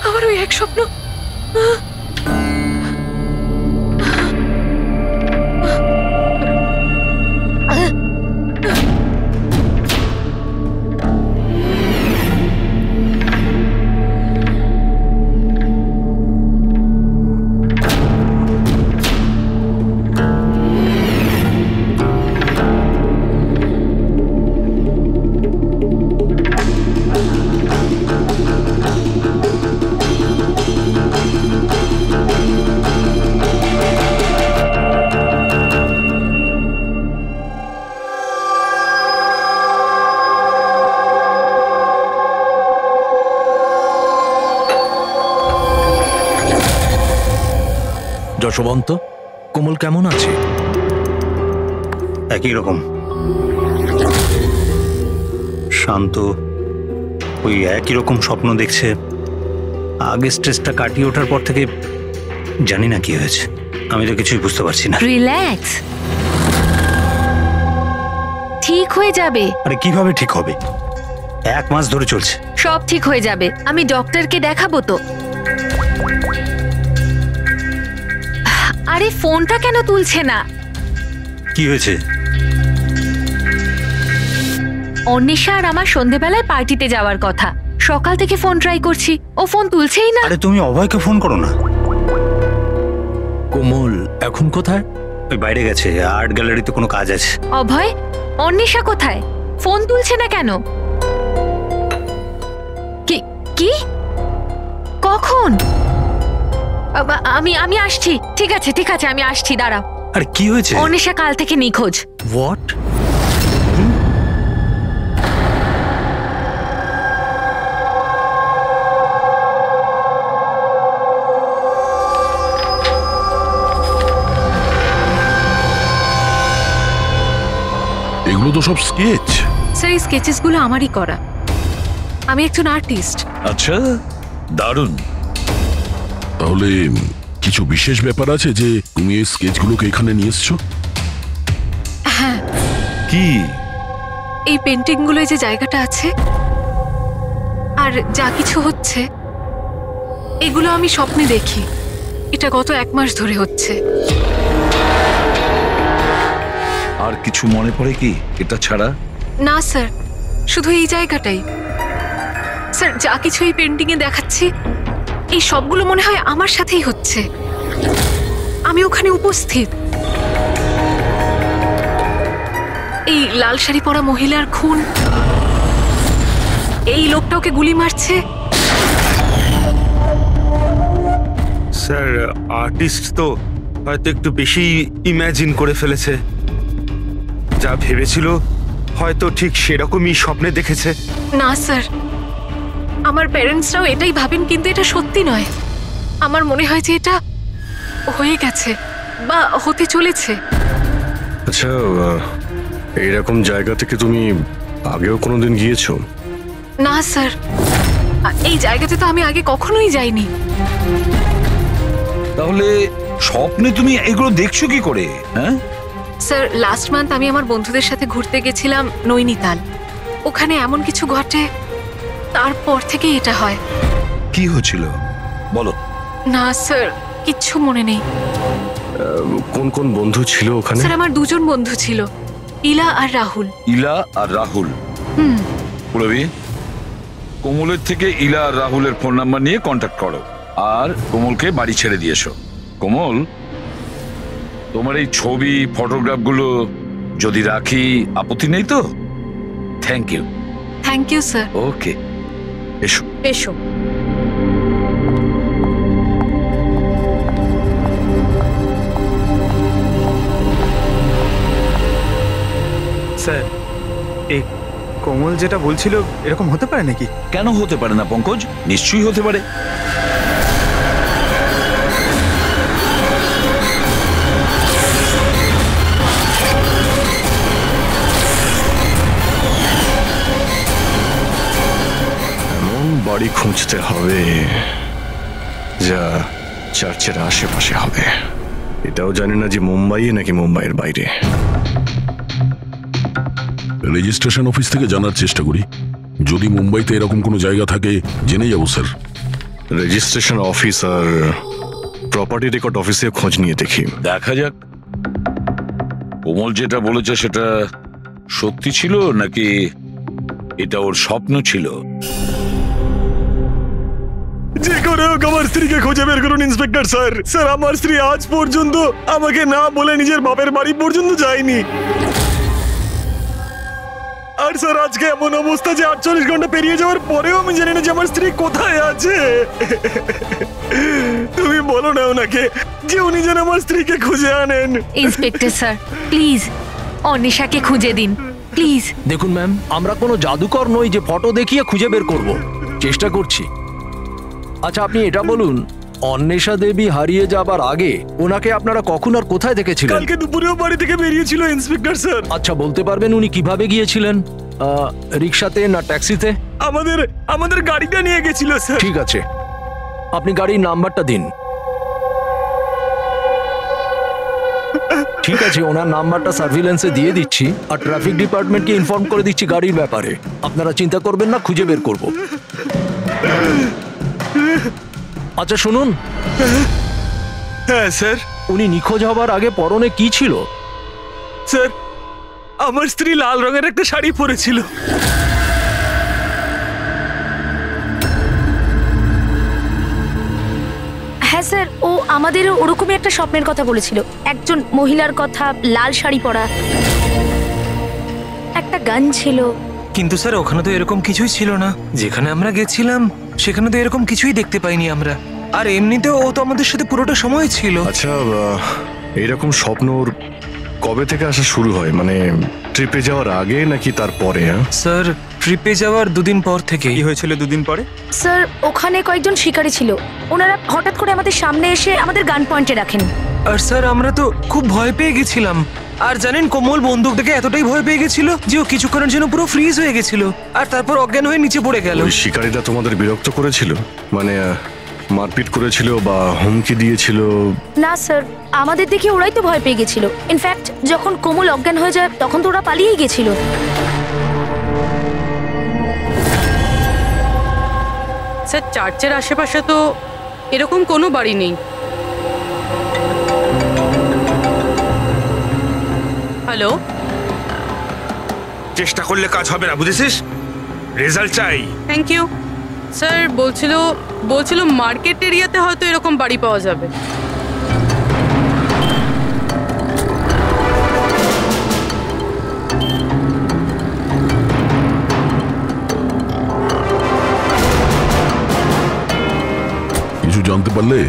আমার ওই এক স্বপ্ন। যশবন্ত, কোমল কেমন আছে? একই রকম শান্ত, ওই একই রকম স্বপ্ন দেখছে। আগে স্ট্রেসটা কাটিয়ে ওঠার পর থেকে জানি না কি হয়েছে, আমি তো কিছুই বুঝতে পারছি না। রিল্যাক্স, ঠিক হয়ে যাবে। আরে কিভাবে ঠিক হবে? 1 মাস ধরে চলছে। সব ঠিক হয়ে যাবে, আমি ডক্টরকে দেখাবো তো। আরে ফোনটা কেন তুলছে না? কি হয়েছে? অনিশা আর আমার সন্ধেবেলায় পার্টিতে যাওয়ার কথা, সকাল থেকে ফোন ট্রাই করছি, ও ফোন তুলছেই না। আরে তুমি অভয়কে ফোন করো না। কোমল এখন কোথায়? ওই বাইরে গেছে, আর্ট গ্যালারিতে কোনো কাজ আছে। অভয়, অনিশা কোথায়? ফোন তুলছে না কেন? কি কি কখন? আমি আসছি। ঠিক আছে ঠিক আছে, আমি আসছি, দাঁড়াও। আরে কি হয়েছে? অনিশা কাল থেকে নিখোঁজ। হোয়াট? এগুলো তো সব স্কেচ। স্যার এই স্কেচেসগুলো আমারই করা, আমি একজন আর্টিস্ট। আচ্ছা, দারুণ। তাহলে কিছু বিশেষ ব্যাপার আছে যে তুমি এই স্কেচগুলোকে এখানে নিয়ে এসছো? হ্যাঁ। কি? এই পেন্টিংগুলোয় যে জায়গাটা আছে আর যা কিছু হচ্ছে, এগুলো আমি স্বপ্নে দেখি। এটা গত 1 মাস ধরে হচ্ছে। আর কিছু মনে পড়ে কি এটা ছাড়া? না স্যার, শুধু এই জায়গাটাই। স্যার যা কিছু এই পেন্টিংয়ে দেখাচ্ছি, এই সবগুলো মনে হয় আমার সাথেই হচ্ছে। আমি ওখানে উপস্থিত। এই লাল শাড়ি পরা মহিলার খুন, এই লোকটা ওকে গুলি মারছে। স্যার আর্টিস্ট তো হয়তো একটু বেশি ইমাজিন করে ফেলেছে। যা ভেবেছিল হয়তো ঠিক সেরকমই স্বপ্নে দেখেছে। না স্যার, আমার প্যারেন্টসরাও এটাই ভাবেন, কিন্তু এটা সত্যি নয়। আমার মনে হয় যে এটা হয়ে গেছে বা হতে চলেছে। আচ্ছা, এইরকম জায়গা থেকে তুমি আগেও কোনোদিন গিয়েছো? না স্যার, এই জায়গাতে তো আমি আগে কখনোই যাইনি। তাহলে স্বপ্নে তুমি এগুলো দেখছো কি করে? হ্যাঁ স্যার, লাস্ট মান্থ আমি আমার বন্ধুদের সাথে ঘুরতে গেছিলাম নৈনিতাল। ওখানে এমন কিছু ঘটে, তারপর থেকে এটা হয়। কি হয়েছিল বলো? না স্যার, কিচ্ছু মনে নেই। কোন কোন বন্ধু ছিল ওখানে? স্যার আমার 2 জন বন্ধু ছিল, ইলা আর রাহুল। ইলা আর রাহুল? পুরবি, কোমলের থেকে ইলা আর রাহুলের ফোন নাম্বার নিয়ে কন্ট্যাক্ট করো আর কোমলকে বাড়ি ছেড়ে দিয়ে এসো। কোমল, তোমার এই ছবি ফটোগ্রাফগুলো যদি রাখি আপত্তি নেই তো? Thank you. Thank you sir. Okay, এসো এসো। স্যার এই কোমল যেটা বলছিল এরকম হতে পারে নাকি? কেন হতে পারে না পঙ্কজ? নিশ্চয়ই হতে পারে। এমন বাড়ি খুঁজতে হবে যা চার্চের আশেপাশে হবে। এটাও জানি না যে মুম্বাইয়ে নাকি মুম্বাইয়ের বাইরে। রেজিস্ট্রেশন অফিস থেকে জানার চেষ্টা করি, যদি মুম্বাইতে এরকম কোনো জায়গা থাকে জেনে যাবো স্যার। রেজিস্ট্রেশন অফিস আর প্রপার্টি রেকর্ড অফিসে খোঁজ নিয়ে দেখি। দেখা যাক কোমল যেটা বলেছে সেটা সত্যি ছিল নাকি এটা ওর স্বপ্ন ছিল। যে করে হোক আমার স্ত্রীকে খুঁজে বের করুন ইন্সপেক্টর স্যার। স্যার আমার স্ত্রী আজ পর্যন্ত আমাকে না বলে নিজের বাপের বাড়ি পর্যন্ত যায়নি। আর স্যার আজকে এমন অবস্থা যে 48 ঘন্টা পেরিয়ে যাওয়ার পরেও আমি জানি না যে আমার স্ত্রী কোথায় আছে। তুমি বলো না ওনাকে যে উনি যেন আমার স্ত্রীকে খুঁজে আনেন। ইন্সপেক্টর স্যার প্লিজ অনিশাকে খুঁজে দিন প্লিজ। দেখুন ম্যাম, আমরা কোনো জাদুকর নই যে ফটো দেখিয়ে খুঁজে বের করব। চেষ্টা করছি। আচ্ছা আপনি এটা বলুন, অন্বেষা দেবী হারিয়ে যাবার আগে ওনাকে আপনারা কখন আর কোথায় দেখেছিলেন? কালকে দুপুরেও বাড়ি থেকে বেরিয়েছিল ইন্সপেক্টর স্যার। আচ্ছা বলতে পারবেন উনি কিভাবে গিয়েছিলেন? রিক্সাতে না ট্যাক্সিতে? আমাদের গাড়িটা নিয়ে গেছিল স্যার। ঠিক আছে, আপনি গাড়ির নাম্বারটা দিন। ঠিক আছে, ওনার নাম্বারটা সার্ভিলেন্সে দিয়ে দিচ্ছি আর ট্রাফিক ডিপার্টমেন্টকে ইনফর্ম করে দিচ্ছি গাড়ির ব্যাপারে। আপনারা চিন্তা করবেন না, খুঁজে বের করব। আচ্ছা শুনুন। হ্যাঁ স্যার। উনি নিখোঁজ হবার আগে পরনে কি ছিল? স্যার আমার স্ত্রী লাল রঙের একটা শাড়ি পরেছিল। হ্যাঁ স্যার, ও আমাদেরও ওরকমই একটা স্বপ্নের কথা বলেছিল। একজন মহিলার কথা, লাল শাড়ি পরা, একটা গান ছিল। কিন্তু স্যার ওখানে তো এরকম কিছুই ছিল না। যেখানে আমরা গেছিলাম সেখানে তো এরকম কিছুই দেখতে পাইনি আমরা। আর এমনিতেও ও তো আমাদের সাথে পুরোটা সময় ছিল। আচ্ছা এইরকম স্বপ্ন ওর কবে থেকে আসা শুরু হয়? মানে ট্রিপে যাওয়ার আগে নাকি তারপরে? স্যার ট্রিপে যাওয়ার দুদিন পর থেকে। কি হয়েছিল দুদিন পরে? স্যার ওখানে কয়েকজন শিকারী ছিল, ওনারা হঠাৎ করে আমাদের সামনে এসে আমাদের গান পয়েন্টে রাখেন। আর স্যার আমরা তো খুব ভয় পেয়ে গেছিলাম। আর জানেন কোমল বন্দুক দেখে এতটাই ভয় পেয়ে গেছিল যে ও কিছুক্ষণের জন্য পুরো ফ্রিজ হয়ে গেছিল আর তারপর অজ্ঞান হয়ে নিচে পড়ে গেল। ওই শিকারীরা তোমাদের বিরক্ত করেছিল? মানে মারপিট করেছিল বা হুমকি দিয়েছিল? না স্যার, আমাদের দেখে ওরাই তো ভয় পেয়ে গেছিল। ইনফ্যাক্ট যখন কোমল অজ্ঞান হয়ে যায় তখন তো ওরা পালিয়েই গেছিল। স্যার চার্চের আশেপাশে তো এরকম কোনো বাড়ি নেই। হ্যালো, চেষ্টা করলে কাজ হবে না, বুঝেছিস? রেজাল্ট চাই। Thank you. স্যার বলছিল মার্কেট এরিয়াতে হয়তো এরকম বাড়ি পাওয়া যাবে। কিছু জানতে পারলে?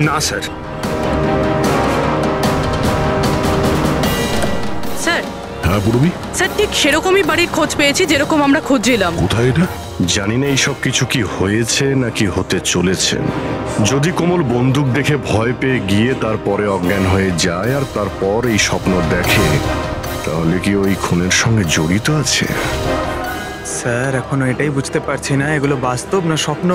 না স্যার। স্যার। হ্যাঁ পূরবী? স্যার ঠিক সেরকমই বাড়ির খোঁজ পেয়েছি যেরকম আমরা খুঁজছিলাম। কোথায় এটা? জানি না এইসব কিছু কি হয়েছে নাকি হতে চলেছে। যদি কোমল বন্দুক দেখে ভয় পেয়ে গিয়ে তারপরে অজ্ঞান হয়ে যায় আর তারপর এই স্বপ্ন দেখে, তাহলে কি ওই খুনের সঙ্গে জড়িত আছে? স্যার এখনো এটাই বুঝতে পারছি না এগুলো বাস্তব না স্বপ্ন।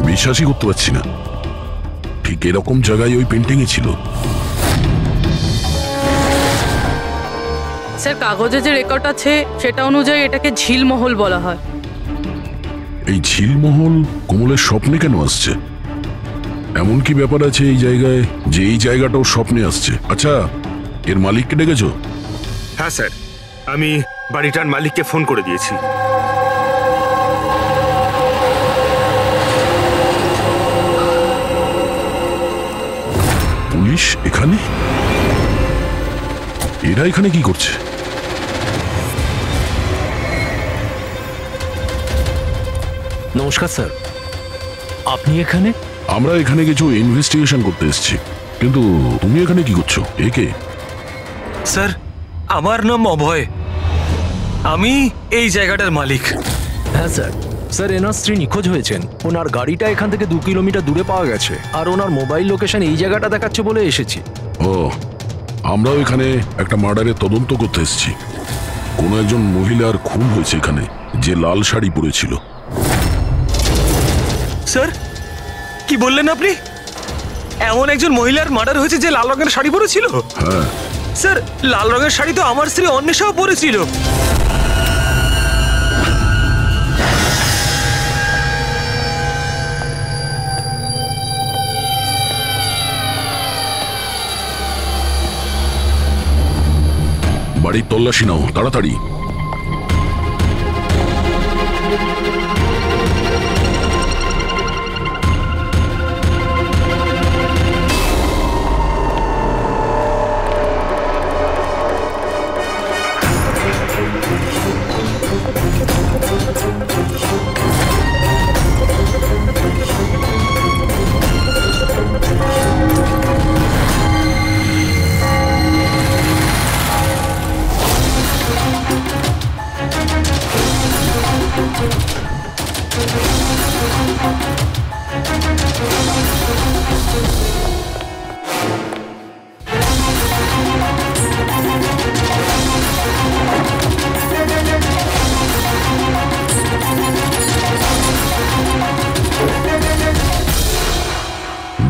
বিশ্বাসই করতে পারছি না, ঠিক এরকম জায়গায় ওই পেন্টিংই ছিল। স্যার কাগজে যে রেকর্ড আছে সেটা অনুযায়ী এটাকে ঝিলমহল বলা হয়। এই ঝিলমহল কোমলের স্বপ্নে কেন আসছে? এমন কি ব্যাপার আছে এই জায়গায় যে এই জায়গাটাও স্বপ্নে আসছে? আচ্ছা এর মালিককে ডেকেছো? হ্যাঁ স্যার, আমি বাড়িটার মালিককে ফোন করে দিয়েছি। পুলিশ এখানে? এরা এখানে কি করছে? নমস্কার স্যার, আপনি এখানে? আমরা এখানে কিছু ইনভেস্টিগেশন করতে এসেছি, কিন্তু তুমি এখানে কি করছো? একে? স্যার, আমার নাম অভয়, আমি এই জায়গাটার মালিক। হ্যাঁ স্যার। স্যার, এনার স্ত্রী নিখোঁজ হয়েছেন। ওনার গাড়িটা এখান থেকে 2 কিলোমিটার দূরে পাওয়া গেছে, আর ওনার মোবাইল লোকেশন এই জায়গাটা দেখাচ্ছে বলে এসেছি। ও, আমরাও এখানে একটা মার্ডারের তদন্ত করতে এসেছি। কোনো একজন মহিলার খুন হয়েছে এখানে, যে লাল শাড়ি পরেছিল। স্যার, কি বললেন আপনি? এমন একজন মহিলার মার্ডার হয়েছে যে লাল রঙের শাড়ি পরেছিল? হ্যাঁ। স্যার, লাল রঙের শাড়ি তো আমার স্ত্রী অন্বেষাও পরেছিল। বাড়ির তল্লাশি নাও তাড়াতাড়ি।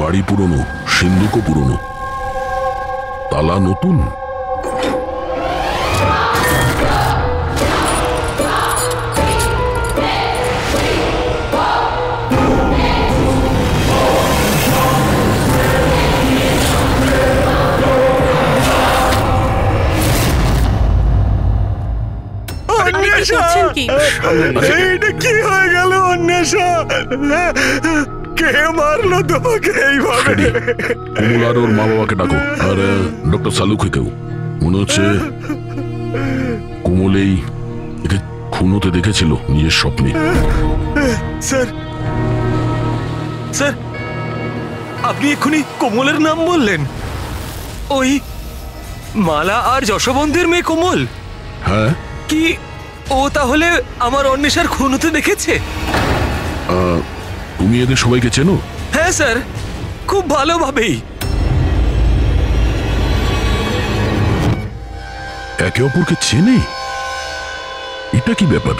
বাড়ি পুরনো, সিন্ধুকও পুরনো, তালা নতুন। করছেন কি? এইটা কি হয়ে গেল অন্বেষা? কে মারলো তোমাকে এইভাবে? কমল আর ওর মা বাবাকে ডাকো, আর ডক্টর সালুকেও। মনে হচ্ছে কমল একে খুন হতে দেখেছিল নিজের স্বপ্নে। স্যার, স্যার, আপনি এক্ষুনি কোমলের নাম বললেন? ওই মালা আর যশবন্তের মেয়ে কোমল? হ্যাঁ। কি ও তাহলে আমার অন্বেষার খুন হতে দেখেছে? তুমি এদের সবাইকে চেনো? হ্যাঁ স্যার, খুব ভালোভাবেই। একে অপরকে চেনে? এটা কি ব্যাপার?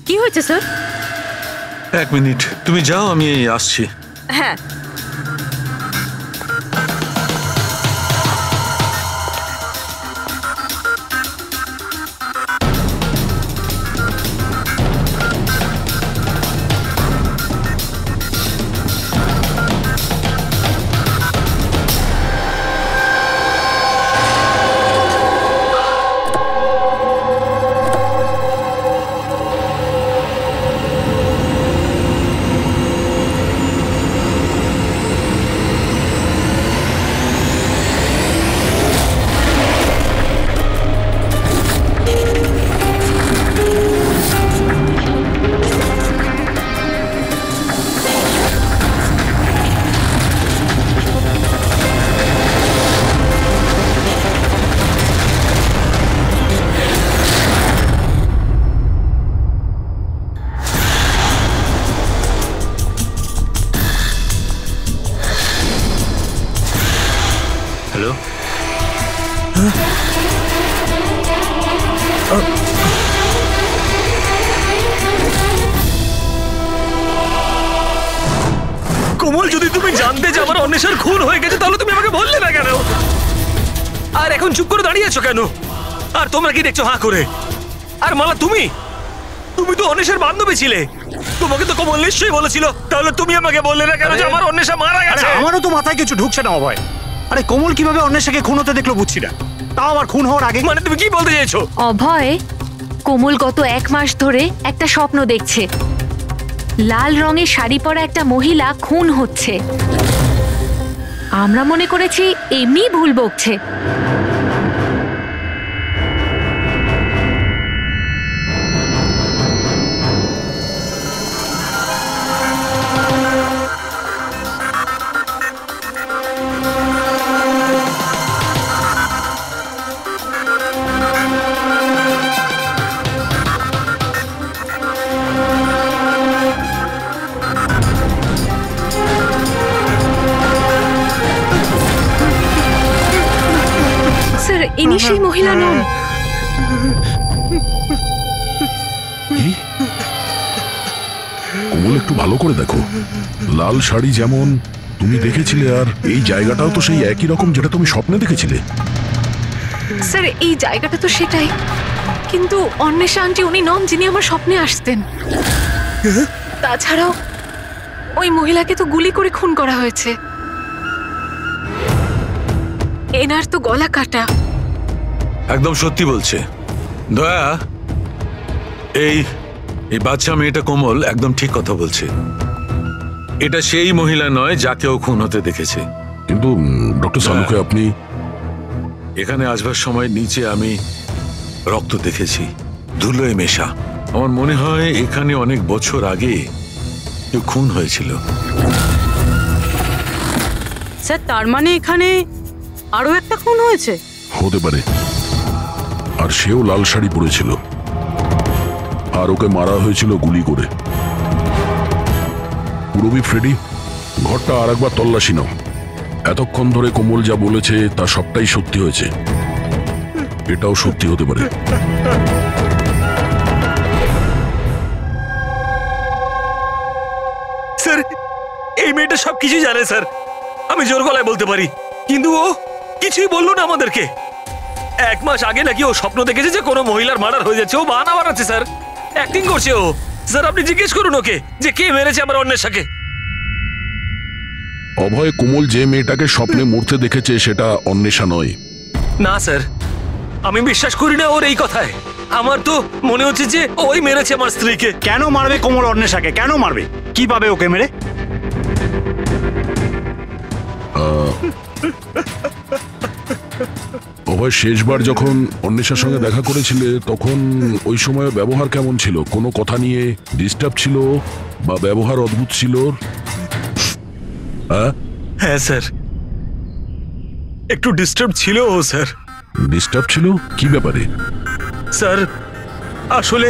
কি হয়েছে স্যার? 1 মিনিট, তুমি যাও, আমি আসছি। হ্যাঁ। হ্যালো, কোমল, যদি তুমি জানতে যে আমার অন্বেষার খুন হয়ে গেছে তাহলে তুমি আমাকে বললে না কেন? আর এখন চুপ করে দাঁড়িয়ে আছো কেন? আর তোমরা কি দেখছো হাঁ করে? আর মালা, তুমি তো অন্বেষার বান্ধবী ছিলে, তোমাকে তো কোমল নিশ্চয়ই বলেছিল, তাহলে তুমি আমাকে বললে না কেন যে আমার অন্বেষা মারা গেছে? আমারও তো মাথায় কিছু ঢুকছে না অভয়। আরে কোমল কিভাবে অন্বেষাকে খুন হতে দেখলো বুঝছি না, তাও আবার খুন হওয়ার আগে। মানে তুমি কি বলতে চাইছো? অভয়, কোমল গত 1 মাস ধরে একটা স্বপ্ন দেখছে। লাল রঙের শাড়ি পরা একটা মহিলা খুন হচ্ছে, আমরা মনে করেছি এমনি ভুল বকছে। স্যার ইনি সেই মহিলা নন। কি? কোমল, একটু ভালো করে দেখো। লাল শাড়ি যেমন তুমি দেখেছিলে, আর এই জায়গাটাও তো সেই একই রকম যেটা তুমি স্বপ্নে দেখেছিলে। স্যার এই জায়গাটা তো সেটাই, কিন্তু অন্বেষা আন্টি উনি নন যিনি আমার স্বপ্নে আসতেন। তাছাড়াও ওই মহিলাকে তো গুলি করে খুন করা হয়েছে। এনার তো গলা কাটা। একদম সত্যি বলছে দয়া। এই বাচ্চা মেয়েটা কোমল একদম ঠিক কথা বলছে। এটা সেই মহিলা নয় যাকে ও খুন হতে দেখেছে। কিন্তু ডক্টর সালুকে, আপনি এখানে আসবার সময় নিচে আমি রক্ত দেখেছি, ধুলোয় মেশা। আমার মনে হয় এখানে অনেক বছর আগে কেউ খুন হয়েছিল। স্যার তার মানে এখানে আরো একটা খুন হয়েছে? হতে পারে। আর সেও লাল শাড়ি পরেছিল, আর ওকে মারা হয়েছিল গুলি করে। পুরবি, ফ্রেডি, ঘরটা আর একবার তল্লাশি নাও। এতক্ষণ ধরে কোমল যা বলেছে তা সবটাই সত্যি হয়েছে। এটাও সত্যি হতে পারে। স্যার এই মেয়েটা সবকিছু জানে স্যার, আমি জোর গলায় বলতে পারি, কিন্তু ও কিছুই বললো না আমাদেরকে। 1 মাস আগে নাকি ও স্বপ্ন দেখেছে যে কোনো মহিলার মার্ডার হয়ে যাচ্ছে। ও বাহানা বানাচ্ছে স্যার, অ্যাক্টিং করছে ও। স্যার আপনি জিজ্ঞেস করুন ওকে যে কে মেরেছে আমার অন্বেষাকে। অভয়, কোমল যে মেয়েটাকে স্বপ্নে মরতে দেখেছে সেটা অন্বেষা নয়। না স্যার, আমি বিশ্বাস করি না ওর এই কথায়। আমার তো মনে হচ্ছে যে ওই মেরেছে আমার স্ত্রীকে। কেন মারবে কোমল অন্বেষাকে? কেন মারবে? কি পাবে ওকে মেরে? অভয়, শেষবার যখন অন্বেষার সঙ্গে দেখা করেছিলে তখন ওই সময় ব্যবহার কেমন ছিল? কোনো কথা নিয়ে ডিস্টার্ব ছিল বা ব্যবহার অদ্ভুত ছিল? হ্যাঁ স্যার, একটু ডিস্টার্ব ছিল ও স্যার। ডিস্টার্ব ছিল? কি ব্যাপারে? স্যার আসলে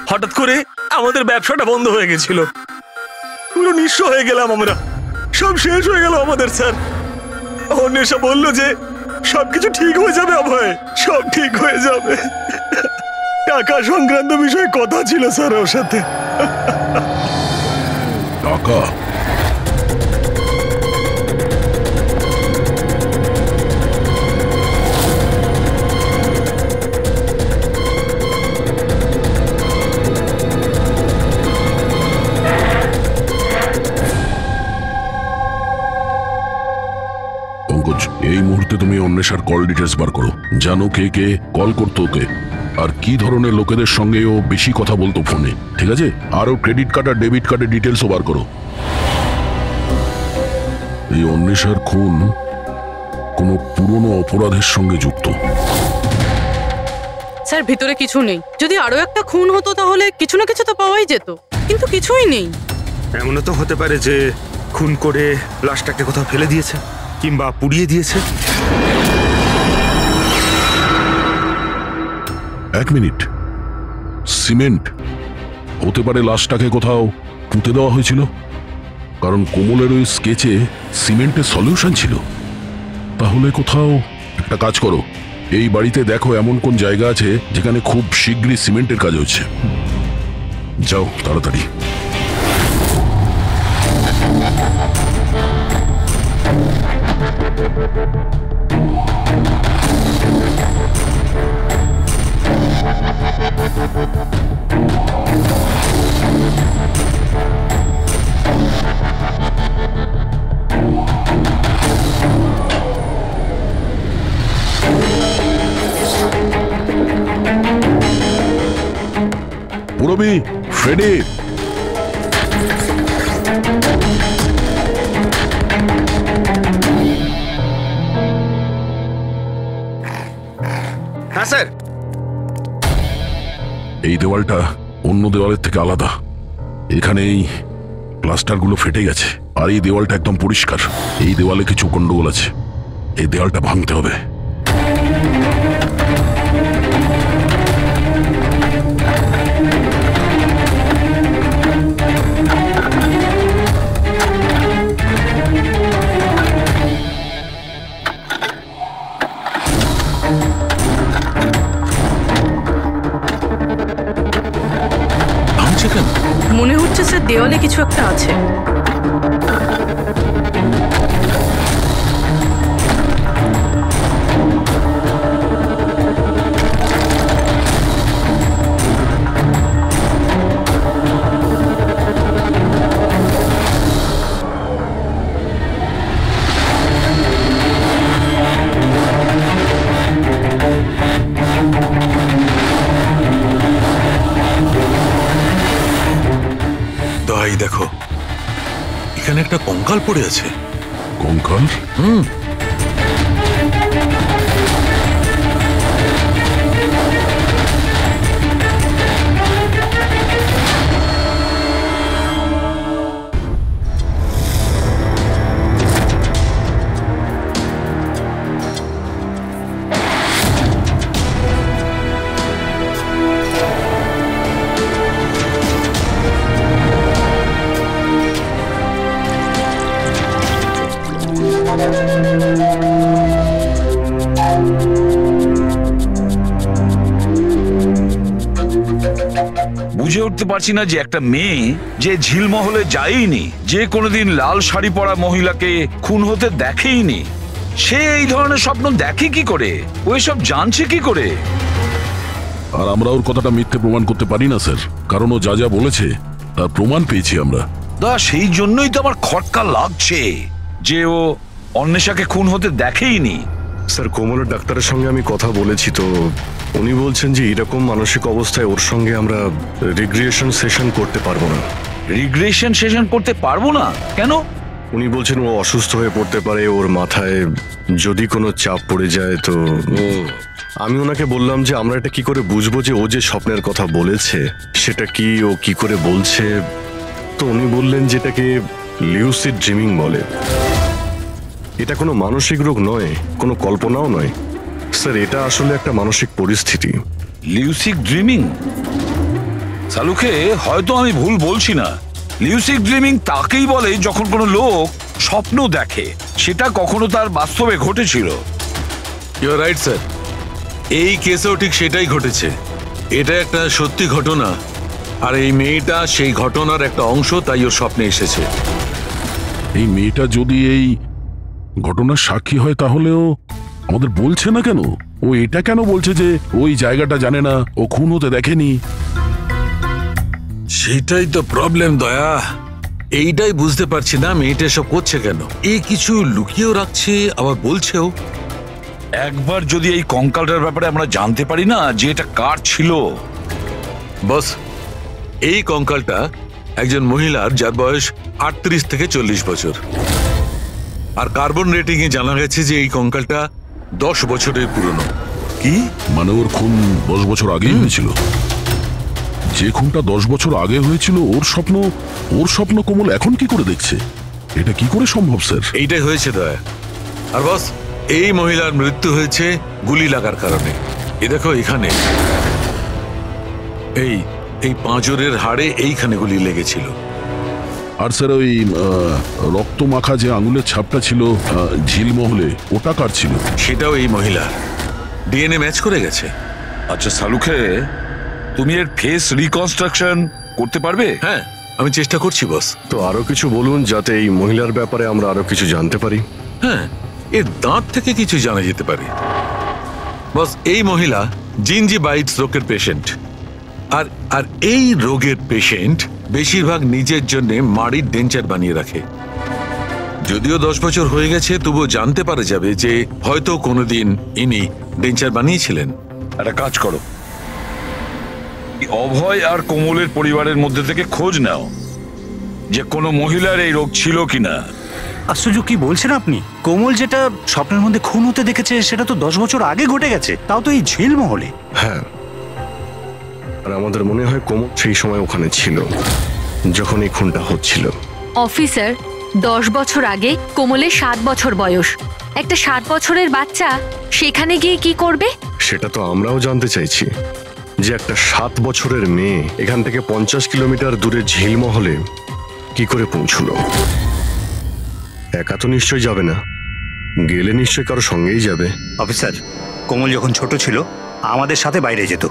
হঠাৎ করে আমাদের ব্যবসাটা বন্ধ হয়ে গেছিল, পুরো নিঃস্ব হয়ে গেলাম আমরা, সব শেষ হয়ে গেল আমাদের। স্যার অন্বেষা বললো যে সবকিছু ঠিক হয়ে যাবে অভয়, সব ঠিক হয়ে যাবে। টাকা সংক্রান্ত বিষয়ে কথা ছিল স্যার ওর সাথে। টাকা? এই মুহূর্তে তুমি অন্বেষার কল ডিটেলস বার করো। জানো কে কে কল করতো ওকে, আর কি ধরনের লোকেদের সঙ্গে ও বেশি কথা বলতো ফোনে, ঠিক আছে? আর ও ক্রেডিট কার্ড আর ডেবিট কার্ডের ডিটেলসও বার করো। এই অন্বেষার খুন কোনো পুরনো অপরাধের সঙ্গে যুক্ত। স্যার ভিতরে কিছু নেই। যদি আরো একটা খুন হতো তাহলে কিছু না কিছু তো পাওয়াই যেত, কিন্তু কিছুই নেই। এমনও তো হতে পারে যে খুন করে লাশটাকে কোথাও ফেলে দিয়েছে কিংবা পুড়িয়ে দিয়েছে। 1 মিনিট, সিমেন্ট হতে পারে লাশটাকে কোথাও পুঁতে দেওয়া হয়েছিল, কারণ কোমলের ওই স্কেচে সিমেন্টের সলিউশন ছিল। তাহলে কোথাও একটা কাজ করো, এই বাড়িতে দেখো এমন কোন জায়গা আছে যেখানে খুব শীঘ্রই সিমেন্টের কাজ হচ্ছে। যাও তাড়াতাড়ি। পুরবি, ফ্রেডি, হ্যাঁ স্যার। এই দেওয়ালটা অন্য দেওয়ালের থেকে আলাদা। এখানে এই প্লাস্টারগুলো ফেটে গেছে, আর এই দেওয়ালটা একদম পরিষ্কার। এই দেওয়ালে কিছু গন্ডগোল আছে, এই দেওয়ালটা ভাঙতে হবে। মনে হচ্ছে স্যার দেওয়ালে কিছু একটা আছে। এই দেখো, এখানে একটা কঙ্কাল পড়ে আছে। কঙ্কাল? বুঝে উঠতে পারছি না যে একটা মেয়ে যে ঝিলমহলে যায়নি, যে কোনোদিন লাল শাড়ি পরা মহিলাকে খুন হতে দেখেইনি, সে এই ধরনের স্বপ্ন দেখে কি করে? ওই সব জানছে কি করে? আর আমরা ওর কথাটা মিথ্যে প্রমাণ করতে পারি না স্যার, কারণ ও যা যা বলেছে তার প্রমাণ পেয়েছি আমরা। সেই জন্যই তো আমার খটকা লাগছে যে ও অন্বেষাকে খুন হতে দেখেইনি। স্যার, কোমলের ডাক্তারের সঙ্গে আমি কথা বলেছি, তো উনি বলছেন যে এরকম মানসিক অবস্থায় ওর সঙ্গে আমরা রিগ্রেশন সেশন করতে পারবো না। রিগ্রেশন সেশন করতে পারবো না কেন? উনি বলছেন ও অসুস্থ হয়ে পড়তে পারে, ওর মাথায় যদি কোনো চাপ পড়ে যায়। তো আমি ওনাকে বললাম যে আমরা এটা কি করে বুঝবো যে ও যে স্বপ্নের কথা বলেছে সেটা কি, ও কি করে বলছে। তো উনি বললেন যেটাকে লিউসিড ড্রিমিং বলে। এটা কোনো মানসিক রোগ নয়, কোনো কল্পনাও নয় স্যার, এটা আসলে একটা মানসিক পরিস্থিতি। লিউসিড ড্রিমিং? সালুকে হয়তো আমি ভুল বলছি না। লিউসিড ড্রিমিং তাকেই বলে যখন কোনো লোক স্বপ্ন দেখে, সেটা কখনো তার বাস্তবে ঘটেছিল। ইউ আর রাইট স্যার, এই কেসেও ঠিক সেটাই ঘটেছে। এটা একটা সত্যি ঘটনা, আর এই মেয়েটা সেই ঘটনার একটা অংশ, তাই ওর স্বপ্নে এসেছে। এই মেয়েটা যদি এই ঘটনার সাক্ষী হয় তাহলেও আমাদের বলছে না কেন? ও এটা কেন বলছে যে ওই জায়গাটা জানে না, ও খুন হতে দেখেনি? সেটাই তো প্রবলেম দয়া, এইটাই বুঝতে পারছি না মেয়েটা সব করছে কেন। এই কিছু লুকিয়েও রাখছে, আবার বলছেও। একবার যদি এই কঙ্কালটার ব্যাপারে আমরা জানতে পারি না যে এটা কার ছিল। বস, এই কঙ্কালটা একজন মহিলার, যার বয়স 38 থেকে 40 বছর। আর কার্বন রেটিং এ জানা গেছে যে এই কঙ্কালটা 10 বছরের পুরনো। কি মানে? ওর খুন 10 বছর আগেই হয়েছিল? যে খুনটা 10 বছর আগে হয়েছিল ওর স্বপ্ন কোমল এখন কি করে দেখছে? এটা কি করে সম্ভব স্যার? এইটাই হয়েছে দয়া। আর বস, এই মহিলার মৃত্যু হয়েছে গুলি লাগার কারণে। এ দেখো এখানে, এই পাঁজরের হাড়ে এইখানে গুলি লেগেছিল। আর স্যার ওই রক্ত মাখা যে আঙুলের ছাপটা ছিল ঝিলমহলে, ওটা কার ছিল? সেটাও এই মহিলার। ডিএনএ ম্যাচ করে গেছে। আচ্ছা সালুকে, তুমি এর ফেস রিকনস্ট্রাকশন করতে পারবে? হ্যাঁ, আমি চেষ্টা করছি বস। তো আরো কিছু বলুন যাতে এই মহিলার ব্যাপারে আমরা আরো কিছু জানতে পারি। হ্যাঁ, এর দাঁত থেকে কিছু জানা যেতে পারে। বস, এই মহিলা জিঞ্জিভাইটিস রোগের পেশেন্ট। আর এই রোগের পেশেন্ট বেশিরভাগ নিজের জন্য মাড়ির ডেঞ্চার বানিয়ে রাখে। যদিও 10 বছর হয়ে গেছে, তবুও জানতে পারা যাবে যে হয়তো কোনোদিন ইনি ডেঞ্চার বানিয়েছিলেন। একটা কাজ করো, অভয় আর কোমলের পরিবারের মধ্যে থেকে খোঁজ নাও যে কোনো মহিলার এই রোগ ছিল কিনা। আশ্চর্য, কি বলছেন আপনি? কোমল যেটা স্বপ্নের মধ্যে খুন হতে দেখেছে সেটা তো 10 বছর আগে ঘটে গেছে, তাও তো এই ঝিলমহলে। হ্যাঁ, আর আমাদের মনে হয় কোমল সেই সময় ওখানে ছিল যখন এই খুনটা হচ্ছিল। অফিসার, 10 বছর আগে কোমলের 7 বছর বয়স। একটা 7 বছরের বাচ্চা সেখানে গিয়ে কি করবে? সেটা তো আমরাও জানতে চাইছি, যে একটা 7 বছরের মেয়ে এখান থেকে 50 কিলোমিটার দূরে ঝিলমহলে কি করে পৌঁছলো। একা তো নিশ্চয়ই যাবে না, গেলে নিশ্চয়ই কারো সঙ্গেই যাবে। অফিসার, কোমল যখন ছোট ছিল আমাদের সাথে বাইরে যেত,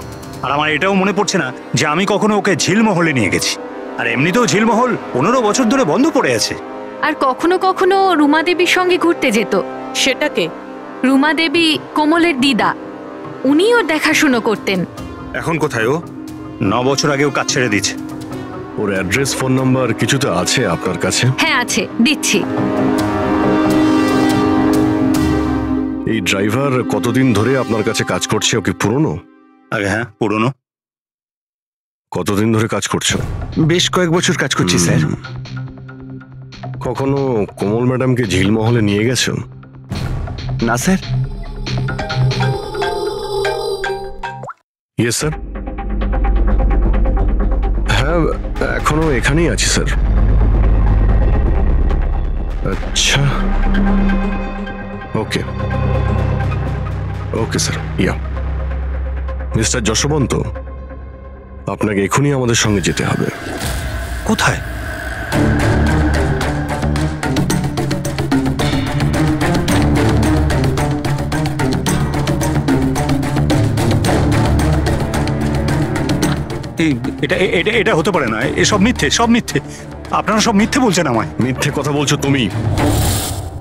আর আমার এটাও মনে পড়ছে না যে আমি কখনো ওকে ঝিলমহলে নিয়ে গেছি। আর এমনিতেও ঝিলমহল 15 বছর ধরে বন্ধ পড়ে আছে। আর কখনো কখনো রুমা দেবীর সঙ্গে ঘুরতে যেত। সেটাকে রুমা দেবী কোমলের দিদা, উনি ওর দেখাশুনো করতেন। এখন কোথায় ও? 9 বছর আগেও কাজ ছেড়ে দিয়েছে। ওর অ্যাড্রেস, ফোন নাম্বার কিছু তো আছে আপনার কাছে? হ্যাঁ আছে, দিচ্ছি। এই ড্রাইভার কতদিন ধরে আপনার কাছে কাজ করছে? ও কি পুরনো? আগে হ্যাঁ, পুরনো। কতদিন ধরে কাজ করছো? বেশ কয়েক বছর কাজ করছি স্যার। কখনো কোমল ম্যাডামকে ঝিলমহলে নিয়ে গেছো? না স্যার। Yes sir. হ্যাঁ, এখনো এখানেই আছি স্যার। আচ্ছা, ওকে ওকে স্যার। ইয়া মিস্টার যশবন্ত, আপনাকে এখনই আমাদের সঙ্গে যেতে হবে। কোথায়? এটা এটা এটা হতে পারে না, এসব মিথ্যে, সব মিথ্যে। আপনারা সব মিথ্যে বলছেন আমায়। মিথ্যে কথা বলছো তুমি।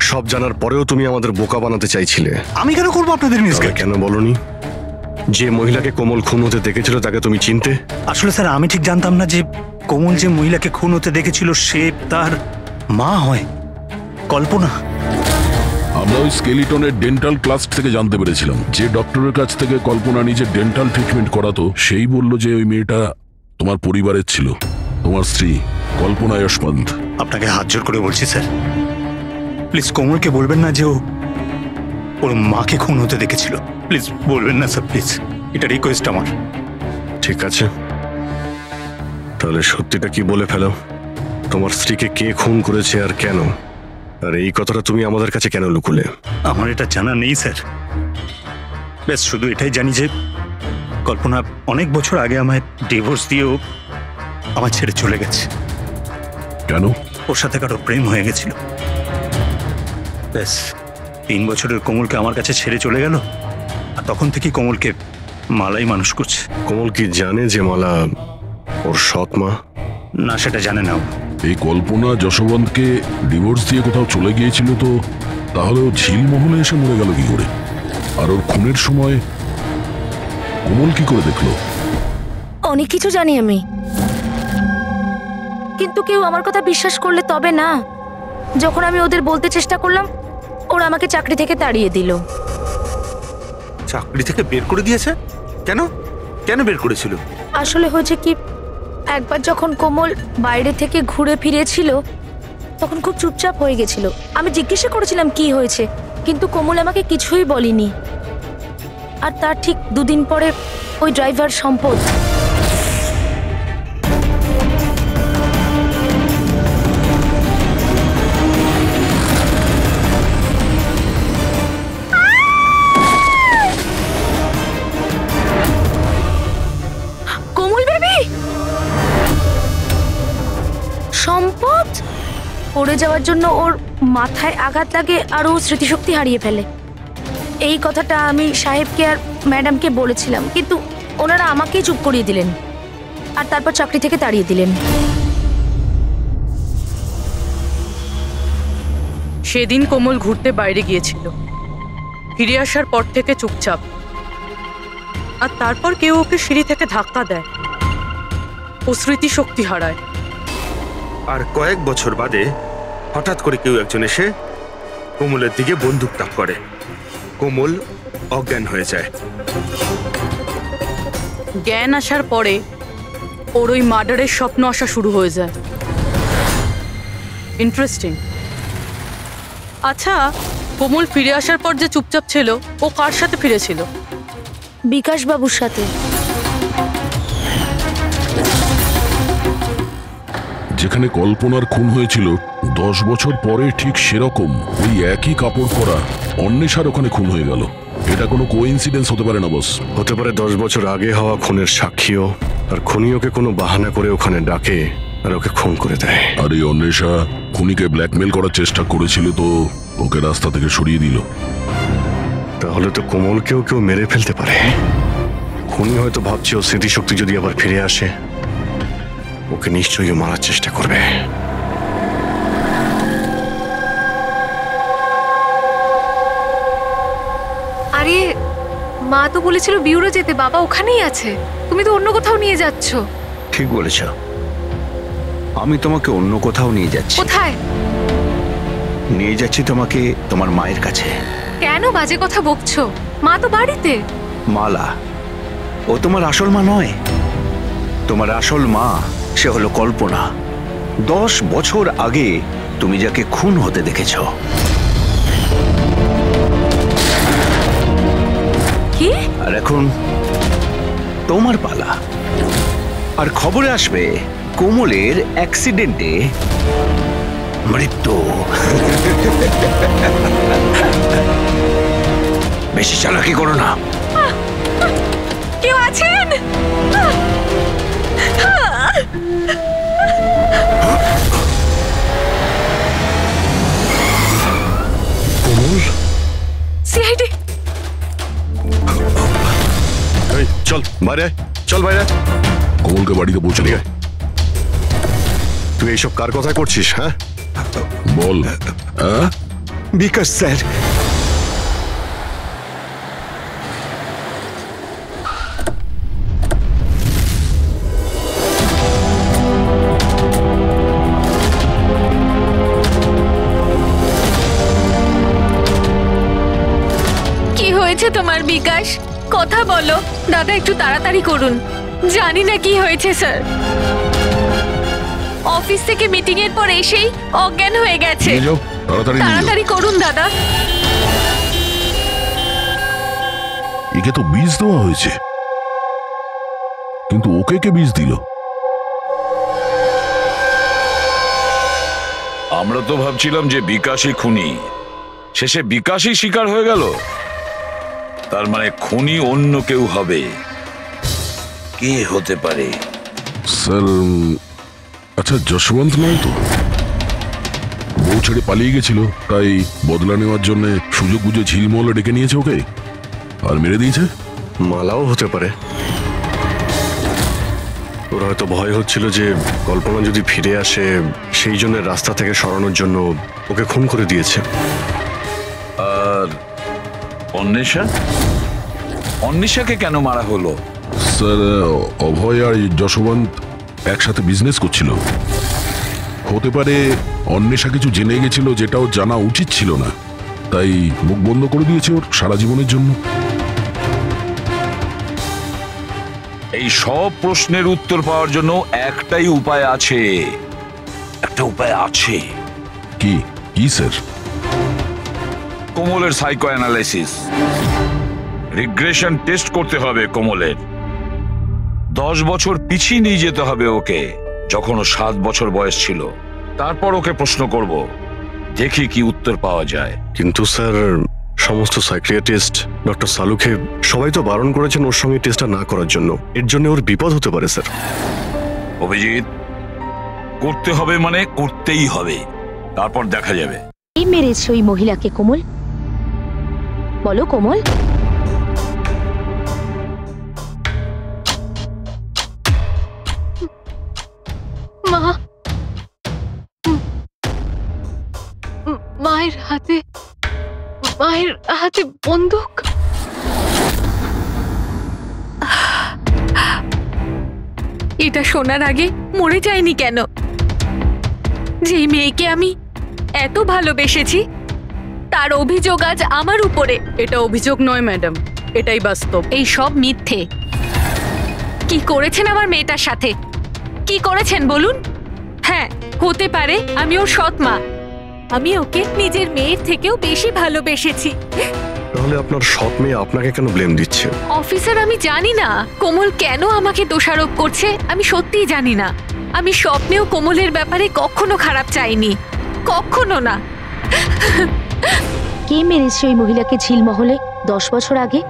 সব জানার পরেও তুমি আমাদের বোকা বানাতে চাইছিলে। আমি কেন করবো আপনাদের মিসগাইড? কেন বলনি যে মহিলাকে কোমল খুন হতে দেখেছিল তাকে তুমি চিনতে? আসলে স্যার, আমি ঠিক জানতাম না যে কোমল যে মহিলাকে খুন হতে দেখেছিল সে তার মা হয়, কল্পনা। আমরা ওই স্কেলিটনের ডেন্টাল ক্লাস থেকে জানতে পেরেছিলাম, যে ডক্টরের কাছ থেকে কল্পনা নিজের ডেন্টাল ট্রিটমেন্ট করাতো সেই বলল যে ওই মেয়েটা তোমার পরিবারের ছিল, তোমার স্ত্রী কল্পনা যশবন্ত। আপনাকে হাত জোর করে বলছি স্যার, প্লিজ কোমলকে বলবেন না যে ওর মাকে খুন হতে দেখেছিল। প্লিজ বলবেন না স্যার, প্লিজ, এটা রিকোয়েস্ট আমার। ঠিক আছে, তাহলে সত্যিটা কি বলে ফেলো। তোমার স্ত্রীকে কে খুন করেছে আর কেন? আর এই কথাটা তুমি আমাদের কাছে কেন লুকুলে? আমার এটা জানা নেই স্যার। ব্যাস শুধু এটাই জানি যে কল্পনা অনেক বছর আগে আমায় ডিভোর্স দিয়েও আমার ছেড়ে চলে গেছে। কেন? ওর সাথে কারো প্রেম হয়ে গেছিল। ব্যাস 3 বছরের কোমলকে আমার কাছে ছেড়ে চলে গেল, আর তখন থেকে কোমলকে মালাই মানুষ করছে। কোমল কি জানে যে মালা ওর সৎ মা? না, সেটা জানে না। এই কল্পনা যশবন্তকে ডিভোর্স দিয়ে কোথাও চলে গিয়েছিল, তো তাহলে ও ঝিলমহলে এসে মরে গেল কি করে? আর ওর খুনের সময় কোমল কি করে দেখলো? অনেক কিছু জানি আমি, কিন্তু কেউ আমার কথা বিশ্বাস করলে তবে না। যখন আমি ওদের বলতে চেষ্টা করলাম, ওরা আমাকে চাকরি থেকে তাড়িয়ে দিল। চাকরি থেকে বের করে দিয়েছে? কেন কেন বের করেছিল? আসলে হয়েছে কি, একবার যখন কোমল বাইরে থেকে ঘুরে ফিরেছিল তখন খুব চুপচাপ হয়ে গেছিল। আমি জিজ্ঞাসা করেছিলাম কি হয়েছে, কিন্তু কোমল আমাকে কিছুই বলেনি। আর তার ঠিক 2 দিন পরে ওই ড্রাইভার সম্পদ সম্পদ পড়ে যাওয়ার জন্য ওর মাথায় আঘাত লাগে আর ও স্মৃতিশক্তি হারিয়ে ফেলে। এই কথাটা আমি সাহেবকে আর ম্যাডামকে বলেছিলাম, কিন্তু ওনারা আমাকেই চুপ করিয়ে দিলেন আর তারপর চাকরি থেকে তাড়িয়ে দিলেন। সেদিন কোমল ঘুরতে বাইরে গিয়েছিল, ফিরে আসার পর থেকে চুপচাপ। আর তারপর কেউ ওকে সিঁড়ি থেকে ধাক্কা দেয়, ও স্মৃতিশক্তি হারায়। আর কয়েক বছর বাদে হঠাৎ করে কেউ একজন এসে কোমলের দিকে বন্দুক তাক করে। কোমল অজ্ঞান হয়ে যায়। জ্ঞান আসার পরে ওর ওই মার্ডারের স্বপ্ন আসা শুরু হয়ে যায়। ইন্টারেস্টিং। আচ্ছা, কোমল ফিরে আসার পর যে চুপচাপ ছিল, ও কার সাথে ফিরেছিল? বিকাশ বাবুর সাথে। যেখানে কল্পনার খুন হয়েছিল 10 বছর পরে ঠিক সেরকম ওই একই কাপড় পরা অন্বেষার ওখানে খুন হয়ে গেল। এটা কোনো কোইন্সিডেন্স হতে পারে না বস। হতে পারে 10 বছর আগে হওয়া খুনের সাক্ষীও, আর খুনি ওকে কোনো বাহানা করে ওখানে ডাকে আর ওকে খুন করে দেয়। আর এই অন্বেষা খুনিকে ব্ল্যাকমেল করার চেষ্টা করেছিল, তো ওকে রাস্তা থেকে সরিয়ে দিল। তাহলে তো কোমলকেও কেউ মেরে ফেলতে পারে। খুনি হয়তো ভাবছে ও স্মৃতিশক্তি যদি আবার ফিরে আসে, ওকে নিশ্চয়ই মারার চেষ্টা করবে। আরে মা তো বলেছিল বিউরো যেতে, বাবা ওখানেই আছে। তুমি তো অন্য কোথাও নিয়ে যাচ্ছ। ঠিক বলেছ, আমি তোমাকে অন্য কোথাও নিয়ে যাচ্ছি। কোথায় নিয়ে যাচ্ছি? তোমাকে তোমার মায়ের কাছে। কেন বাজে কথা বকছো? মা তো বাড়িতে। মালা, ও তোমার আসল মা নয়। তোমার আসল মা সে হলো কল্পনা। 10 বছর আগে তুমি যাকে খুন হতে দেখেছ। কি? আর এখন তোমার পালা। আর খবরে আসবে কোমলের অ্যাক্সিডেন্টে মৃত্যু। বেশি চালাকি করো না। কেউ আছেন? কোমল, সিআইডি। এই চল বাইরে আয়, চল বাইরে আয়। কোমলকে বাড়িতে পৌঁছে দিয়ে তুই এইসব কার কথায় করছিস? হ্যাঁ বল। হ্যাঁ, বিকাশ স্যার। কি হয়েছে তোমার বিকাশ? কথা বলো। দাদা একটু তাড়াতাড়ি করুন। জানি না কি হয়েছে স্যার। অফিস থেকে মিটিং এর পর এসেই অজ্ঞান হয়ে গেছে। নিয়ে যাও, তাড়াতাড়ি নিয়ে যাও। তাড়াতাড়ি করুন দাদা। একে তো বীজ দেওয়া হয়েছে, কিন্তু ওকে কে বীজ দিল? আমরা তো ভাবছিলাম যে বিকাশই খুনি, শেষে বিকাশই শিকার হয়ে গেল। তার মানে খুনি অন্য কেউ হবে। কে হতে পারে? স্যার, আচ্ছা যশবন্ত নয় তো? বউ ছেড়ে পালিয়ে গেছিল, তাই বদলা নেওয়ার জন্য সুযোগ বুঝে ঝিলমহলে ডেকে নিয়েছে ওকে আর মেরে দিয়েছে। মালাও হতে পারে। ওর হয়তো ভয় হচ্ছিল যে কল্পনা যদি ফিরে আসে, সেই জন্য রাস্তা থেকে সরানোর জন্য ওকে খুন করে দিয়েছে। আর অন্বেষা? অন্বেষাকে কেন মারা হলো? স্যার, অভয় আর যশবন্ত একসাথে বিজনেস করছিল। হতে পারে অন্বেষা কিছু জেনে গেছিল যেটা ওর জানা উচিত ছিল না, তাই মুখ বন্ধ করে দিয়েছে ওর সারা জীবনের জন্য। এই সব প্রশ্নের উত্তর পাওয়ার জন্য একটাই উপায় আছে। একটা উপায় আছে। কি? কি স্যার? কোমলের সাইকো অ্যানালাইসিস, রিগ্রেশন টেস্ট করতে হবে কোমলের। 10 বছর পিছিয়ে নিয়ে যেতে হবে ওকে, যখন ও 7 বছর বয়স ছিল। তারপর ওকে প্রশ্ন করব, দেখি কি উত্তর পাওয়া যায়। কিন্তু স্যার, সমস্ত সাইকিয়াট্রিস্ট, ডক্টর সালুকে সবাই তো বারণ করেছেন ওর সঙ্গে টেস্টটা না করার জন্য। এর জন্য ওর বিপদ হতে পারে স্যার। অভিজিৎ, করতে হবে মানে করতেই হবে, তারপর দেখা যাবে। এই মেরেছে ওই মহিলাকে কোমল? বলো কোমল। মা, মায়ের হাতে বন্দুক। এটা শোনার আগে মরে যায়নি কেন? যেই মেয়েকে আমি এত ভালোবেসেছি, তার অভিযোগ আজ আমার উপরে। এটা অভিযোগ নয় ম্যাডাম, এটাই বাস্তব। এই সব মিথ্যে। কি করেছেন আমার মেয়েটার সাথে? কি করেছেন বলুন? হ্যাঁ, হতে পারে আমি ওর সৎ মা, আমি ওকে নিজের মেয়ের থেকেও বেশি ভালোবেসেছি। তাহলে আপনার সৎ মেয়ে আপনাকে কেন ব্লেম দিচ্ছে? অফিসার, আমি জানি না কোমল কেন আমাকে দোষারোপ করছে। আমি সত্যিই জানি না। আমি স্বপ্নেও কোমলের ব্যাপারে কখনো খারাপ চাইনি, কখনো না। কে মেরেছে ওই মহিলাকে ঝিলমহলে 10 বছর আগে?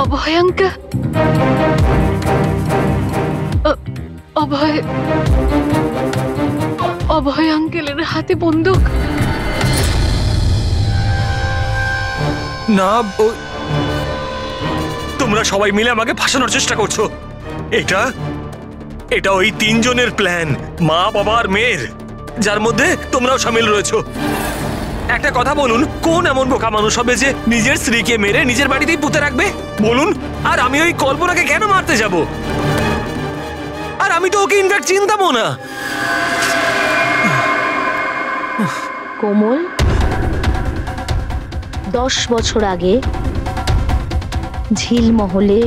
অভয়াঙ্কা। অভয় আঙ্কেলের হাতে বন্দুক। না, তোমরা সবাই মিলে আমাকে ফাঁসানোর চেষ্টা করছো। এটা ওই 3 জনের প্ল্যান, মা, বাবা আর মেয়ের, যার মধ্যে তোমরাও শামিল রয়েছো। একটা কথা বলুন, কোন এমন বোকা মানুষ হবে যে নিজের স্ত্রীকে মেরে নিজের বাড়িতেই পুঁতে রাখবে বলুন? আর আমি ওই কল্পনাকে কেন মারতে যাব? আর আমি তো ওকে ইনফ্যাক্ট চিনতামও না। কোমল 10 বছর আগে ঝিলমহলে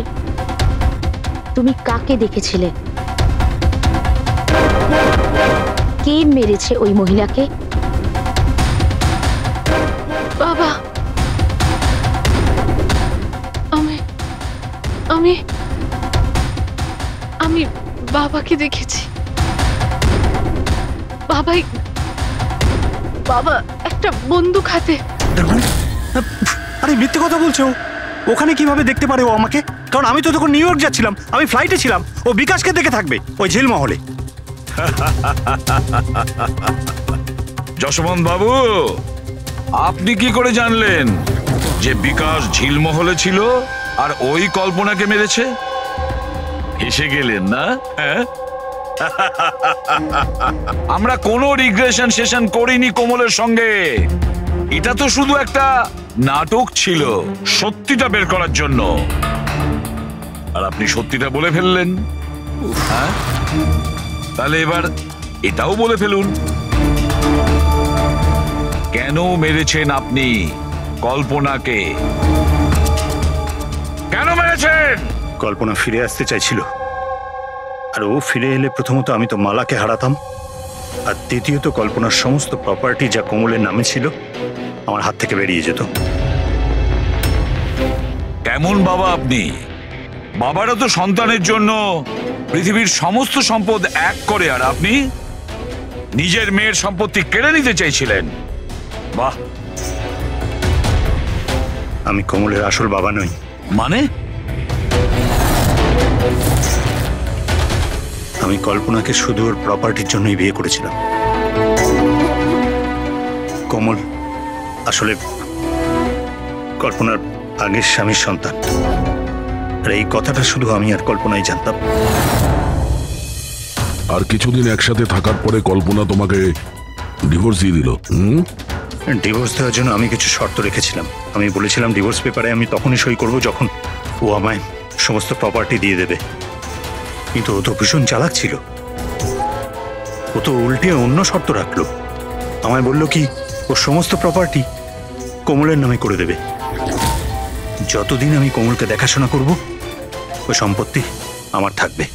তুমি কাকে দেখেছিলে? কে মেরেছে ওই মহিলাকে? বাবা। আমি বাবাকে দেখেছি। বাবা একটা বন্দুক হাতে। আরে মিথ্যে কথা বলছো। ওখানে কিভাবে দেখতে পারে ও আমাকে? কারণ আমি তো তখন নিউ ইয়র্ক যাচ্ছিলাম, আমি ফ্লাইটে ছিলাম। ও বিকাশকে দেখে থাকবে ওই ঝিলমহলে। যশবন্ত বাবু, আপনি কি করে জানলেন যে বিকাশ ঝিলমহলে ছিল আর ওই কল্পনাকে মেরেছে? হেসে গেলেন না? আমরা কোনো রিগ্রেশন সেশন করিনি কোমলের সঙ্গে। এটা তো শুধু একটা নাটক ছিল সত্যিটা বের করার জন্য। আর আপনি সত্যিটা বলে ফেললেন। তাহলে এবার এটাও বলে ফেলুন, কেন মেরেছেন আপনি কল্পনাকে? কেন মেরেছেন? কল্পনা ফিরে আসতে চাইছিল, আর ও ফিরে এলে প্রথমত আমি তো মালাকে হারাতাম, আর দ্বিতীয়ত কল্পনার সমস্ত প্রপার্টি যা কোমলের নামে ছিল আমার হাত থেকে বেরিয়ে যেত। কেমন বাবা আপনি? বাবারা তো সন্তানের জন্য পৃথিবীর সমস্ত সম্পদ এক করে, আর আপনি নিজের মেয়ের সম্পত্তি কেড়ে নিতে চাইছিলেন। বাহ। আমি কোমলের আসল বাবা নই। মানে? আমি কল্পনাকে শুধু ওর প্রপার্টির জন্যই বিয়ে করেছিলাম। কোমল আসলে কল্পনার আগের স্বামীর সন্তান, আর এই কথাটা শুধু আমি আর কল্পনাই জানতাম। আর কিছুদিন একসাথে থাকার পরে কল্পনা তোমাকে ডিভোর্স দিয়ে দিল। ডিভোর্স দেওয়ার জন্য আমি কিছু শর্ত রেখেছিলাম। আমি বলেছিলাম ডিভোর্স পেপারে আমি তখনই সই করব যখন ও আমায় সমস্ত প্রপার্টি দিয়ে দেবে। কিন্তু ও তো ভীষণ চালাক ছিল। ও তো উল্টে অন্য শর্ত রাখলো। আমায় বলল কি ও সমস্ত প্রপার্টি কোমলের নামে করে দেবে। যতদিন আমি কোমলকে দেখাশোনা করব ওই সম্পত্তি আমার থাকবে।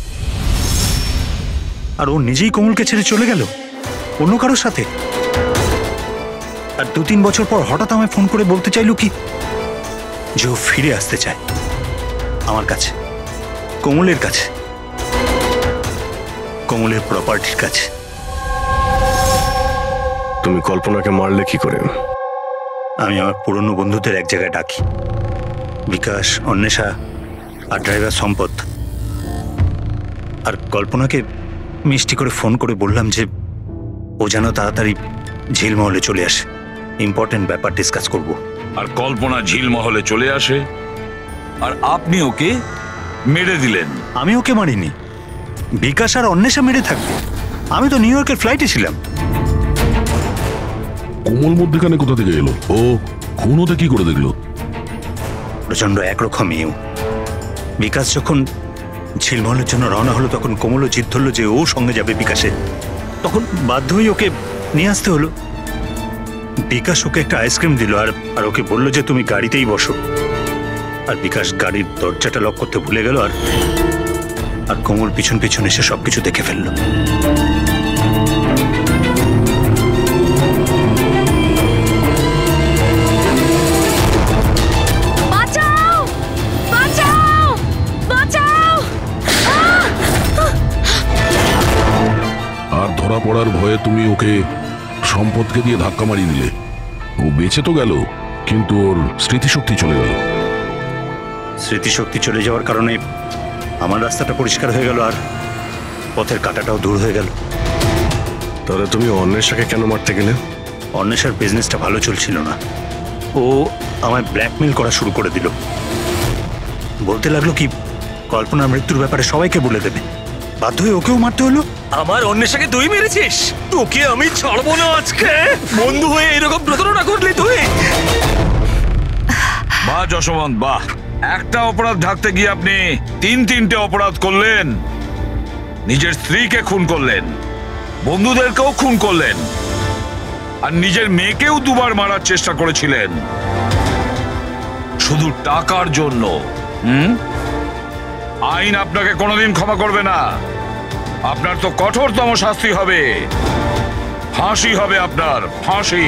আর ও নিজেই কোমলকে ছেড়ে চলে গেল অন্য কারোর সাথে। আর 2-3 বছর পর হঠাৎ আমায় ফোন করে বলতে চাইল কি যে ও ফিরে আসতে চায় আমার কাছে, কোমলের কাছে, কোমলের প্রপার্টির কাছে। তুমি কল্পনাকে মারলে কি করে? আমি আমার পুরনো বন্ধুদের এক জায়গায় ডাকি, বিকাশ, অন্বেষা আর ড্রাইভার সম্পদ। আর কল্পনাকে মিষ্টি করে ফোন করে বললাম যে ও যেন তাড়াতাড়ি ঝিলমহলে চলে আসে, ইম্পর্টেন্ট ব্যাপার ডিসকাস করব। আর কল্পনা ঝিলমহলে চলে আসে, আর আপনি ওকে মেরে দিলেন। আমি ওকে মারিনি, বিকাশ আর অন্বেষা মেরে থাকবে। আমি তো নিউ ইয়র্কের ফ্লাইটে ছিলাম। কোমল মধ্যখানে কোথা থেকে এলো? ও খুন হতে কি করে দেখলো? প্রচন্ড একরকমই। বিকাশ যখন ঝিলমহলের জন্য রওনা হলো তখন কোমলও জিদ ধরল যে ও সঙ্গে যাবে বিকাশে। তখন বাধ্য হয়ে ওকে নিয়ে আসতে হলো। বিকাশ ওকে একটা আইসক্রিম দিল আর ওকে বলল যে তুমি গাড়িতেই বসো। আর বিকাশ গাড়ির দরজাটা লক করতে ভুলে গেল, আর আর কোমল পিছন পিছন এসে সবকিছু দেখে ফেললো। বাঁচাও বাঁচাও বাঁচাও! আর ধরা পড়ার ভয়ে তুমি ওকে সম্পদকে দিয়ে ধাক্কা মারিয়ে দিলে। ও বেঁচে তো গেল, কিন্তু ওর স্মৃতিশক্তি চলে গেল। স্মৃতিশক্তি চলে যাওয়ার কারণে আমার রাস্তাটা পরিষ্কার হয়ে গেল, আর পথের কাঁটাটাও দূর হয়ে গেল। তাহলে তুমি অন্বেষাকে কেন মারতে গেলে? অন্বেষার বিজনেসটা ভালো চলছিল না, ও আমায় ব্ল্যাকমেল করা শুরু করে দিল। বলতে লাগলো কি কল্পনার মৃত্যুর ব্যাপারে সবাইকে বলে দেবে। বাধ্য হয়ে ওকেও মারতে হলো। আমার অন্বেষাকে তুই মেরেছিস? তোকে আমি ছাড়বো না আজকে। বন্ধু হয়ে এরকম প্রতারণা করলি তুই? বাহ যশবন্ত, বাহ! একটা অপরাধ ঢাকতে গিয়ে আপনি তিনটে অপরাধ করলেন। নিজের স্ত্রীকে খুন করলেন, বন্ধুদেরকেও খুন করলেন, আর নিজের মেয়েকেও দুবার মারার চেষ্টা করেছিলেন শুধু টাকার জন্য। আইন আপনাকে কোনোদিন ক্ষমা করবে না। আপনার তো কঠোরতম শাস্তি হবে, ফাঁসি হবে আপনার, ফাঁসি।